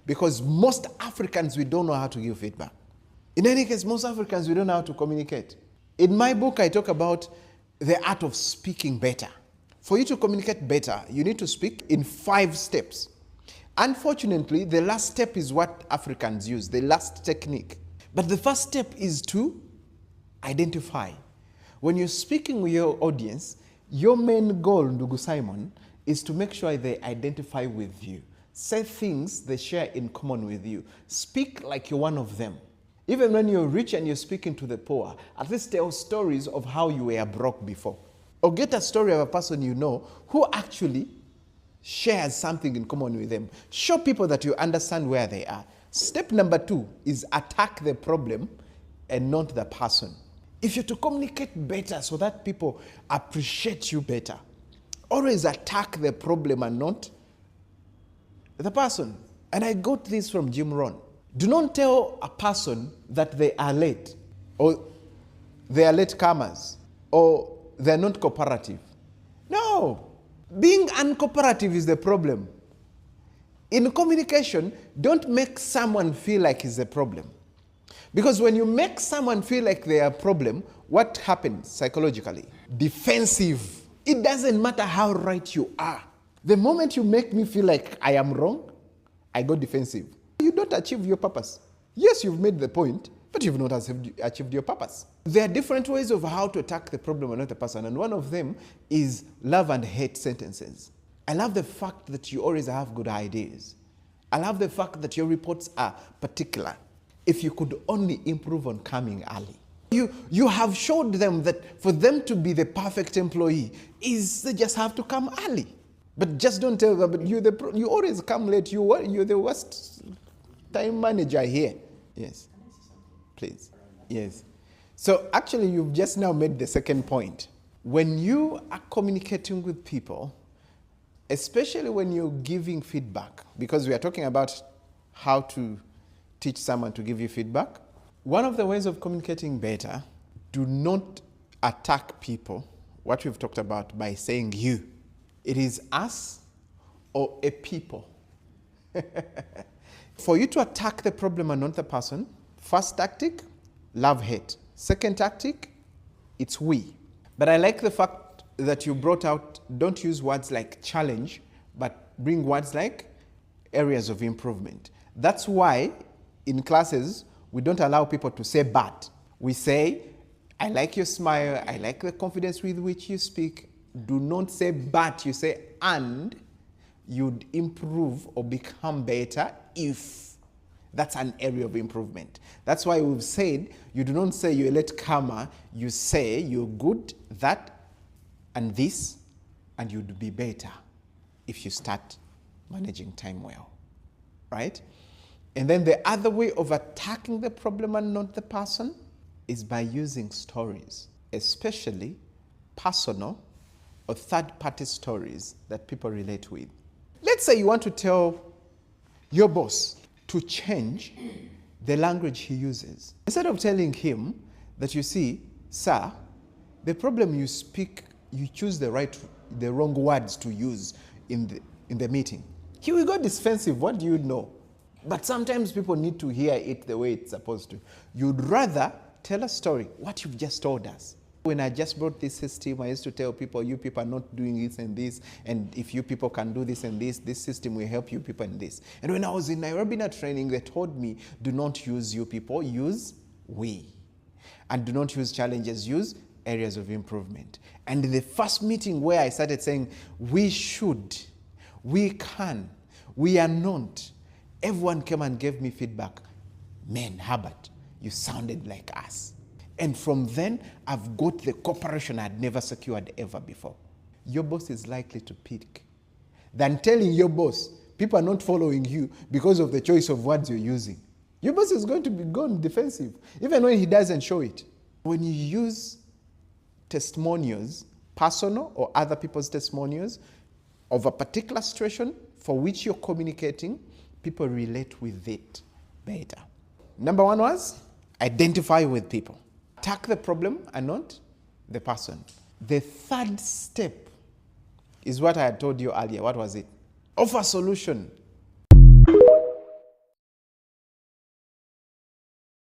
Because most Africans, we don't know how to give feedback. In any case, most Africans, we don't know how to communicate. In my book, I talk about the art of speaking better. For you to communicate better, you need to speak in 5 steps. Unfortunately, the last step is what Africans use, the last technique. But the first step is to identify. When you're speaking with your audience, your main goal, Ndugu Simon, is to make sure they identify with you. Say things they share in common with you. Speak like you're one of them. Even when you're rich and you're speaking to the poor, at least tell stories of how you were broke before. Or get a story of a person you know who actually shares something in common with them. Show people that you understand where they are. Step number 2 is attack the problem and not the person. If you're to communicate better so that people appreciate you better, always attack the problem and not the person. And I got this from Jim Rohn. Do not tell a person that they are late, or they are late comers, or they're not cooperative. No. Being uncooperative is the problem. In communication, don't make someone feel like it's a problem. Because when you make someone feel like they are a problem, what happens psychologically? Defensive. It doesn't matter how right you are. The moment you make me feel like I am wrong, I go defensive. You don't achieve your purpose. Yes, you've made the point, but you've not achieved your purpose. There are different ways of how to attack the problem and not the person, and one of them is love and hate sentences. I love the fact that you always have good ideas. I love the fact that your reports are particular. If you could only improve on coming early. You have showed them that for them to be the perfect employee is they just have to come early. But just don't tell them, but you always come late. You're the worst time manager here. Yes. Please. Yes. So actually, you've just now made the second point. When you are communicating with people, especially when you're giving feedback, because we are talking about how to teach someone to give you feedback, one of the ways of communicating better, do not attack people, what we've talked about, by saying you. It is us or a people. For you to attack the problem and not the person, first tactic, love-hate. Second tactic, it's we. But I like the fact that you brought out, don't use words like challenge, but bring words like areas of improvement. That's why in classes, we don't allow people to say but. We say, I like your smile, I like the confidence with which you speak. Do not say but, you say and you'd improve or become better if. That's an area of improvement. That's why we've said, you do not say you're a late comer, you say you're good, that and this, and you'd be better if you start managing time well, right? And then the other way of attacking the problem and not the person is by using stories, especially personal or third-party stories that people relate with. Let's say you want to tell your boss to change the language he uses. Instead of telling him that, you see, sir, the problem you speak, you choose the wrong words to use in the meeting. He will go defensive. What do you know? But sometimes people need to hear it the way it's supposed to. You'd rather tell a story, what you've just told us. When I just brought this system, I used to tell people, you people are not doing this and this, and if you people can do this and this system will help you people in this. And when I was in Nairobi training, they told me, do not use you people, use we. And do not use challenges, use areas of improvement. And in the first meeting where I started saying, we should, we can, we are not, everyone came and gave me feedback. Man, Herbert, you sounded like us. And from then, I've got the cooperation I'd never secured ever before. Your boss is likely to pick than telling your boss, people are not following you because of the choice of words you're using. Your boss is going to be gone defensive, even when he doesn't show it. When you use testimonials, personal or other people's testimonials, of a particular situation for which you're communicating, people relate with it better. Number 1 was identify with people. Attack the problem and not the person. The third step is what I had told you earlier. What was it? Offer a solution